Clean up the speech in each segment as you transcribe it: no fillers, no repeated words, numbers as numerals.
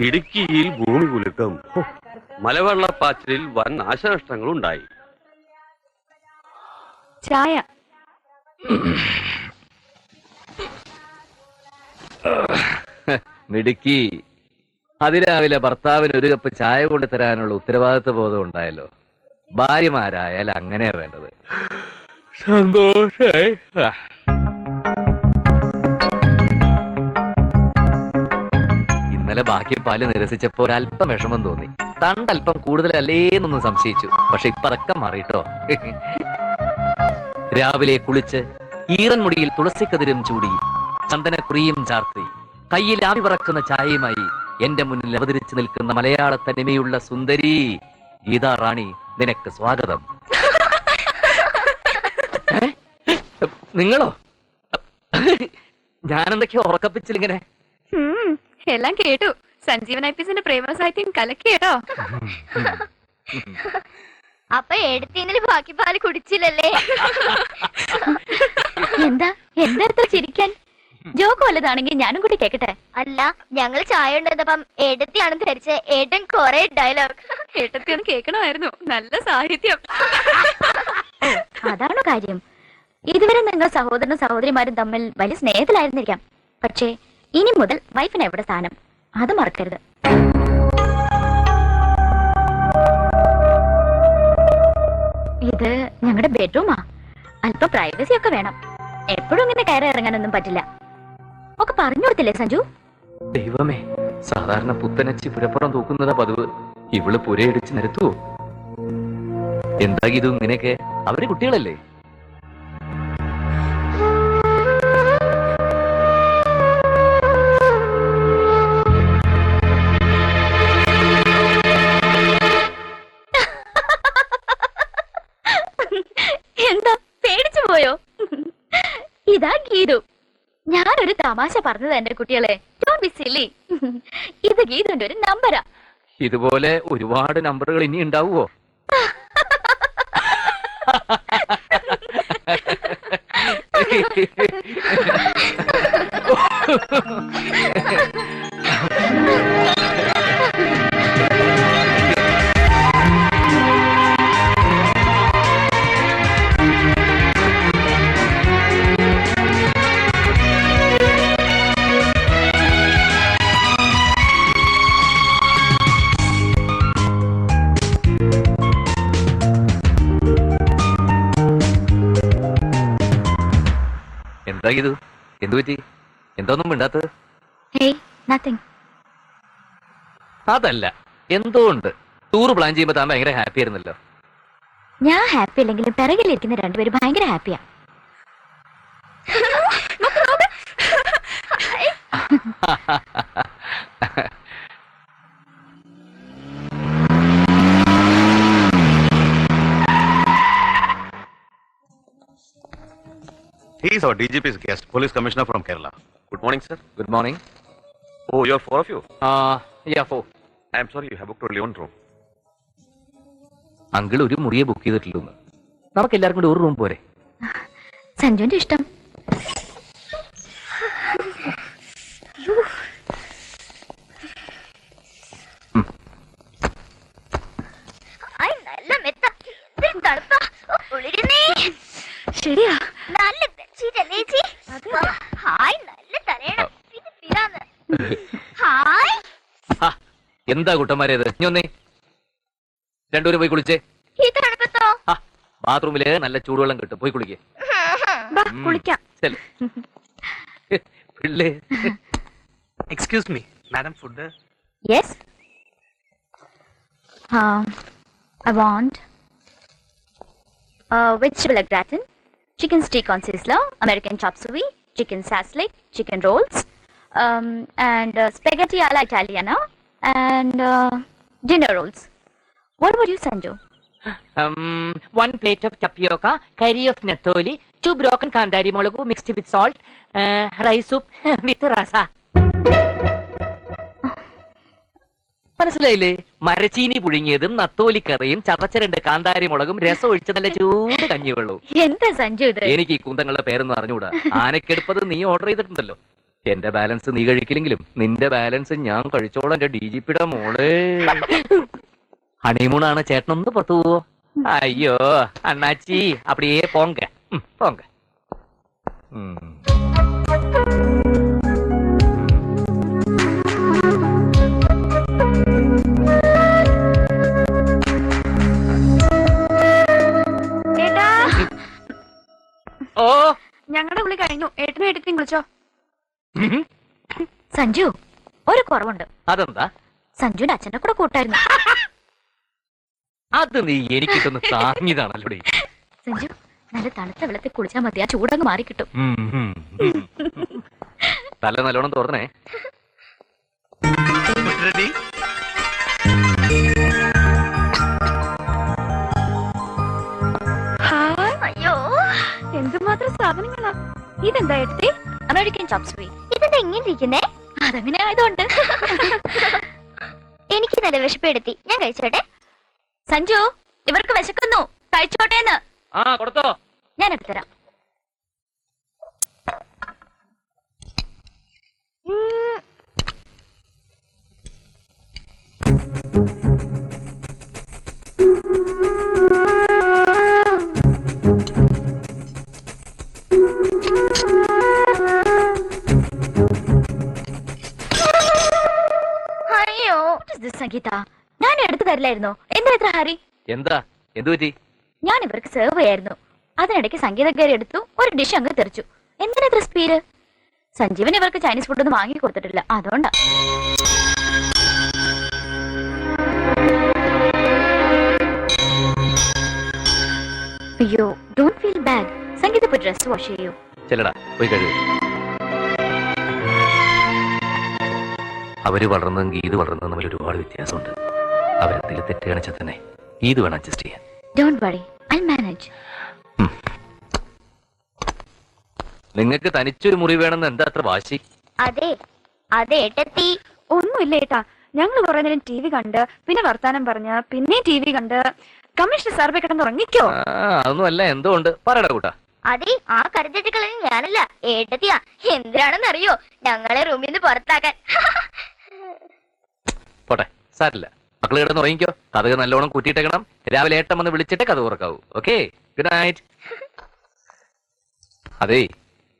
ഇടുക്കിയിൽ ഭൂമി കുലുക്കം. മലവെള്ളപ്പാച്ചിലിൽ വൻ നാശനഷ്ടങ്ങൾ ഉണ്ടായി. ചായ. മിടുക്കി. അതിരാവിലെ ഭർത്താവിന് ഒരു കപ്പ് ചായ കൊണ്ട് തരാനുള്ള ഉത്തരവാദിത്വ ബോധം ഉണ്ടായല്ലോ. ഭാര്യമാരായാൽ അങ്ങനെയാ വേണ്ടത്. സന്തോഷായി. ഇന്നലെ ബാക്കി പാല് നിരസിച്ചപ്പോ ഒരല്പം വിഷമം തോന്നി. തണ്ടല്പം കൂടുതലല്ലേന്നൊന്നും സംശയിച്ചു. പക്ഷെ ഇപ്പറക്കം മാറിട്ടോ. രാവിലെ കുളിച്ച് ഈറൻ മുടിയിൽ തുളസിക്കതിരും ചൂടി ചന്ദനക്കുറിയും ചാർത്തി കയ്യിൽ ആവി പറക്കുന്ന ചായയുമായി എന്റെ മുന്നിൽ അവതരിച്ചു നിൽക്കുന്ന മലയാള തനിമയുള്ള സുന്ദരി ഗീതാ റാണി, നിനക്ക് സ്വാഗതം. നിങ്ങളോ? ഞാനെന്തൊക്കെയോ ഉറക്കപ്പിച്ചിലിങ്ങനെ. എല്ലാം കേട്ടു. സഞ്ജീവൻ ഐപിഎസിന്റെ പ്രേമ സാഹിത്യം കലക്കിയോ? അപ്പൊ എടുത്തിങ്ങനെ ബാക്കി പാല് കുടിച്ചില്ലല്ലേ? എന്താ എന്താ ചിരിക്കാൻ? ജോക്ക് വല്ലതാണെങ്കിൽ ഞാനും കൂടി കേക്കട്ടെ. അല്ല, ഞങ്ങൾ ചായ ഉണ്ടപ്പം എടുത്തിയാണെന്ന് ധരിച്ച് ഏട്ടൻ കൊറേ ഡയലോഗ്. ഏട്ടത്തിയൊന്ന് കേൾക്കണമായിരുന്നു. നല്ല സാഹിത്യം. അതാണോ കാര്യം? ഇതുവരെ നിങ്ങൾ സഹോദരനും സഹോദരിമാരും തമ്മിൽ വലിയ സ്നേഹത്തിലായിരുന്നിരിക്കാം. പക്ഷേ ഇനി മുതൽ വൈഫിന് എവിടെ സ്ഥാനം, അത് മറക്കരുത്. ഇത് ഞങ്ങളുടെ ബെഡ്റൂമാ. അല്പം പ്രൈവസി ഒക്കെ വേണം. എപ്പോഴും ഇങ്ങനെ കയറി ഇറങ്ങാനൊന്നും പറ്റില്ല. ഒക്കെ പറഞ്ഞു കൊടുത്തില്ലേ സഞ്ജു? ദൈവമേ, സാധാരണ പുത്തനച്ചി പുരപ്പുറം തൂക്കുന്നതാ പതിവ്. ഇവള് പുരയിടിച്ച് നിരത്തുവോ? എന്താ ഇത് ഇങ്ങനെയൊക്കെ? അവര് കുട്ടികളല്ലേ? എന്താ പേടിച്ചു പോയോ? ഇതാ ഗീതു. ഞാനൊരു തമാശ പറഞ്ഞത് എന്റെ കുട്ടികളെ. Don't be silly. ഇത് ഗീതുന്റെ ഒരു നമ്പരാ. ഇതുപോലെ ഒരുപാട് നമ്പറുകൾ ഇനി ഉണ്ടാവുമോ? എന്താ ഇത്? എന്തു പറ്റി? എന്തോന്നും മിണ്ടാത്തത്? അതല്ല, എന്തോ ഉണ്ട്. ടൂർ പ്ലാൻ ചെയ്യുമ്പോ താൻ ഭയങ്കര ഹാപ്പി ആയിരുന്നല്ലോ. ഞാൻ ഹാപ്പി അല്ലെങ്കിലും പിറകിലിരിക്കുന്ന രണ്ടുപേരും ഭയങ്കര ഹാപ്പിയാ. He is our DGP's guest, Police Commissioner from Kerala. Good morning, sir. Good morning. Oh, you are four of you? Yeah, four. I am sorry, you have booked only one room. Uncle ഒരു മുറിയെ book ചെയ്തിട്ടുള്ളൂ. നമുക്ക് എല്ലാവർക്കും കൂടി ഒരു room പോരെ? സഞ്ജുവിന്റെ ഇഷ്ടം. നല്ല മെത്ത, തണുപ്പാ. ശരിയാ, നല്ല ബെഡ്ഷീറ്റല്ലേ ചേച്ചി? ഹായ്, നല്ല തലയണം. ഹായ്. എന്താ കുട്ടന്മാരേത്? ഇനി ഒന്നേ രണ്ടുപേരും പോയി കുളിച്ചേ. ഈ തണുപ്പത്തോ? ബാത്റൂമില് നല്ല ചൂടുവെള്ളം കിട്ടും, പോയി കുളിക്കേ. കുളിക്കാം. പിള്ളേ. Excuse me, madam, food? Yes. I want vegetable au gratin, chicken steak on sizzler, American chop suey, chicken sasslick, chicken rolls, and spaghetti alla Italiana, and dinner rolls. What about you, Sanju? 1 plate of tapioca, curry of nattoli, 2 broken kandari molagu mixed with salt, rice soup with rasa. മനസ്സിലായില്ലേ? മരച്ചീനി പുഴുങ്ങിയതും നത്തോലിക്കറിയും ചതച്ച കാന്താരി മുളകും രസം ഒഴിച്ച നല്ല ചൂട് കഞ്ഞിവെള്ളവും. എന്താ സഞ്ജു ഇത്? എനിക്ക് ഈ കുന്തങ്ങളുടെ പേരൊന്നും അറിഞ്ഞുകൂടാ. ആനക്കെടുപ്പത് നീ ഓർഡർ ചെയ്തിട്ടുണ്ടല്ലോ. എന്റെ ബാലൻസ് നീ കഴിക്കില്ലെങ്കിലും നിന്റെ ബാലൻസ് ഞാൻ കഴിച്ചോളാം എന്റെ DGPയുടെ മോളെ. ഹണിമൂണാണ്, ചേട്ടനൊന്ന് പുറത്തു പോവോ? അയ്യോ അണ്ണാച്ചി അപ്പടിയേ പോങ്ക പോങ്ക. ഏട്ടാ, ഓ ഞങ്ങളുടെ വിളി കഴിഞ്ഞു. ഏട്ടനും ഏട്ടത്തിനും വിളിച്ചോ. സഞ്ജു, ഒരു കുറവുണ്ട്. അതെന്താ? സഞ്ജുവിന്റെ അച്ഛന്റെ കൂടെ കൂട്ടായിരുന്നു. അത് നീ എനിക്കിട്ടൊന്ന് താങ്ങിയതാണല്ലോ. സഞ്ജു, നല്ല തണുത്ത വെള്ളത്തിൽ കുളിച്ചാൽ മതി, ആ ചൂടങ്ങ് മാറി കിട്ടും. തല നല്ലോണം തുറന്നേ. Ready? അയ്യോ, എന്തുമാത്രം സാധനങ്ങളാ. ഇതെന്താ എടുത്തേ? അമേരിക്കൻ ചോപ്സുവി. ഇതെന്താ ഇങ്ങനെ ഇരിക്കുന്നേ? അതങ്ങനെ ആയതുകൊണ്ട്. എനിക്ക് നല്ല വിശപ്പെടുത്തി, ഞാൻ കഴിച്ചോട്ടെ. സഞ്ജു, ഇവർക്ക് വിശക്കുന്നു, കഴിച്ചോട്ടേന്ന്. ആ കൊടുത്തോ. ഞാൻ എടുത്തരാം. അയ്യോ, സംഗീത, ഞാൻ എടുത്തു തരില്ലായിരുന്നോ? എന്താ ഇത്ര ഹരി? എന്താ എന്തു പറ്റി? ഞാൻ ഇവർക്ക് സെർവ് ചെയ്യായിരുന്നു. അതിനിടയ്ക്ക് സംഗീതക്കാരി എടുത്തു, ഒരു ഡിഷ് അങ്ങ് തെറിച്ചു. എന്തിനാ ഇത്ര സ്പീഡ്? സഞ്ജീവൻ ഇവർക്ക് ചൈനീസ് ഫുഡ് ഒന്നും വാങ്ങി കൊടുത്തിട്ടില്ല, അതുകൊണ്ടാ. അയ്യോ, ഡോണ്ട് ഫീൽ ബാഡ്. സംഗീത പോയി ഡ്രസ് വാഷ് ചെയ്യൂ. ചെല്ലടാ പോയി കഴിയും. അവര് വളർന്നതും ഗീത് വളർന്നതും തമ്മിൽ ഒരുപാട് വ്യത്യാസമുണ്ട്. അവരെന്തെങ്കിലും തെറ്റ് കാണിച്ചാൽ തന്നെ ഗീത് വേണം അഡ്ജസ്റ്റ് ചെയ്യാൻ. Don't worry, I manage. നിങ്ങൾക്ക് തനിച്ചൊരു മുറി വേണമെന്ന് എന്താ അത്ര വാശി? അതെ അതെ ഏട്ടത്തി. ഒന്നുമില്ല ഏട്ടാ, ഞങ്ങൾ കുറെ നേരം TV കണ്ട്, പിന്നെ വർത്താനം പറഞ്ഞ്, പിന്നെ TV കണ്ട്, കമ്മീഷണർ സർവേ കിടന്ന് ഉറങ്ങിക്കോ. അതൊന്നും അല്ല, എന്തോ ഉണ്ട് പറയടാ കൂട്ടാ. അതെ, ആ കരുതിട്ടുകളെ ഞാനല്ല ഏട്ടത്തിയാ. എന്തിനാണെന്നറിയോ? ഞങ്ങളെ റൂമിൽ നിന്ന് പുറത്താക്കാൻ. പോട്ടെ, സാരില്ല. മക്കള് കിടന്ന് ഉറങ്ങിക്കോ. കഥക് നല്ലോണം കൂട്ടിയിട്ടേക്കണം. രാവിലെ ഏട്ടം വന്ന് വിളിച്ചിട്ടേ കഥ തുറക്കാവൂ. Okay, good night. അതേ,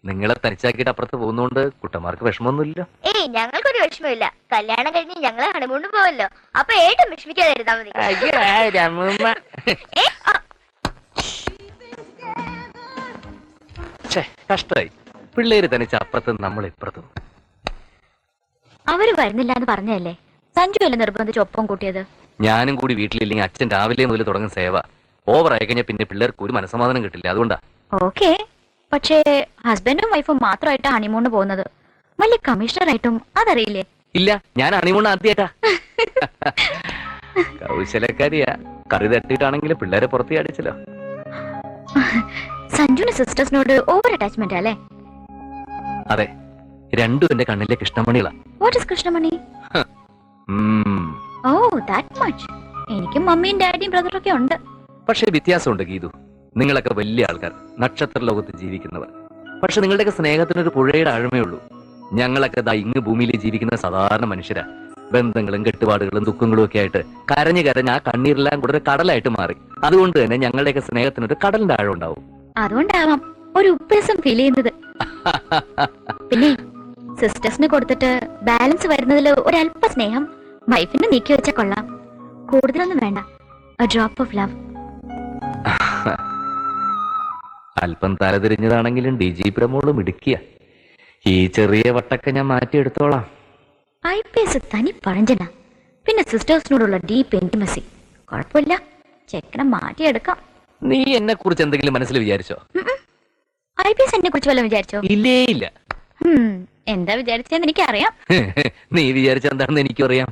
നിങ്ങളെ തനിച്ചാക്കിയിട്ട് അപ്പുറത്ത് പോകുന്നോണ്ട് കുട്ടന്മാർക്ക് വിഷമമൊന്നുമില്ല. ഏയ്, ഞങ്ങൾക്കൊരു വിഷമമില്ല. കല്യാണം കഴിഞ്ഞ് ഞങ്ങളെ ഹണിമൂണിന് പോവല്ലോ. അപ്പൊ ഏട്ടൻ വിഷമിക്കാതിരുന്നാ മതി. കഷ്ടായി. പിള്ളേര് തനിച്ച് അപ്പുറത്തും നമ്മൾ ഇപ്പുറത്തും. അവര് വരുന്നില്ല എന്ന് പറഞ്ഞല്ലേ സഞ്ജു അല്ലേ നിർബന്ധിച്ച് ഒപ്പം കൂട്ടിയത്? ഞാനും കൂടി വീട്ടിലില്ലെങ്കിൽ അച്ഛൻ രാവിലെ മുതൽ തുടങ്ങും സേവ. ഓവർ ആയി കഴിഞ്ഞാൽ പിന്നെ പിള്ളേർക്ക് ഒരു മനസ്സമാധാനം കിട്ടില്ല. അതുകൊണ്ടാ. ഓക്കെ, പക്ഷേ ഹസ്ബൻഡും വൈഫും മാത്രമായിട്ടാ ഹണിമൂണിന് പോകുന്നത്. വലിയ കമ്മീഷണറായിട്ടും അതറിയില്ലേ? ഇല്ല, ഞാൻ ഹണിമൂൺ ആദ്യമായിട്ടാ. കൗശലക്കാരിയാ. കറി തട്ടിയിട്ടാണെങ്കിലും പിള്ളേരെ പുറത്ത് അടിച്ചല്ലോ. സഞ്ജുവിന് സിസ്റ്റേഴ്സിനോട് ഓവർ അറ്റാച്ച്മെന്റ് അല്ലേ? അതെ, രണ്ടും എന്റെ കണ്ണിലെ കൃഷ്ണമണികളാ. വാട്ട് ഇസ് കൃഷ്ണമണി? Oh, that much. എനിക്കും മമ്മിയും ഡാഡിയും ബ്രദറും ഒക്കെ ഉണ്ട്. പക്ഷേ വ്യത്യാസമുണ്ട് ഗീതു. നിങ്ങളൊക്കെ വലിയ ആൾക്കാർ, നക്ഷത്ര ലോകത്ത് ജീവിക്കുന്നവർ. പക്ഷെ നിങ്ങളുടെയൊക്കെ സ്നേഹത്തിനൊരു പുഴയുടെ ആഴമേ ഉള്ളൂ. ഞങ്ങളൊക്കെ ദാ ഇങ്ങ് ഭൂമിയിൽ ജീവിക്കുന്ന സാധാരണ മനുഷ്യരാ. ബന്ധങ്ങളും കെട്ടുപാടുകളും ദുഃഖങ്ങളും ഒക്കെ ആയിട്ട് കരഞ്ഞ് കരഞ്ഞ് ആ കണ്ണീരെല്ലാം കൂടെ ഒരു കടലായിട്ട് മാറി. അതുകൊണ്ട് തന്നെ ഞങ്ങളുടെയൊക്കെ സ്നേഹത്തിനൊരു കടലിന്റെ ആഴം ഉണ്ടാവും. അതുകൊണ്ടാവാം ഒരു ഉപ്പരസം ഫീൽ ചെയ്യുന്നത്. പിന്നെ സിസ്റ്റേഴ്സിന് കൊടുത്തിട്ട് ബാലൻസ് വരുന്നതിൽ ഒരല്പ സ്നേഹം വൈഫിന് നീക്കി വെച്ചാൽ കൊള്ളാം. കൂടുതലൊന്നും വേണ്ട, a drop of love. അല്പം തലതിരിഞ്ഞതാണെങ്കിലും DGPയുടെ മോളും ഇടുക്കിയ. ഈ ചെറിയ വട്ടൊക്കെ ഞാൻ മാറ്റിയെടുത്തോളാം. IPS തനി പഴഞ്ചന, പിന്നെ സിസ്റ്റേഴ്സിനോടുള്ള ഡീപ്പ് ഇന്റിമസി. കുഴപ്പമില്ല, ചെക്കനെ മാറ്റിയെടുക്കാം. നീ എന്നെ കുറിച്ച് എന്തെങ്കിലും മനസ്സിൽ വിചാരിച്ചോ? IPS എന്നെ കുറിച്ച് വല്ലതും വിചാരിച്ചോ? ഇല്ലേ ഇല്ല. എന്താ വിചാരിച്ചെന്ന് എനിക്കറിയാം. നീ വിചാരിച്ച എന്താണെന്ന് എനിക്കും അറിയാം.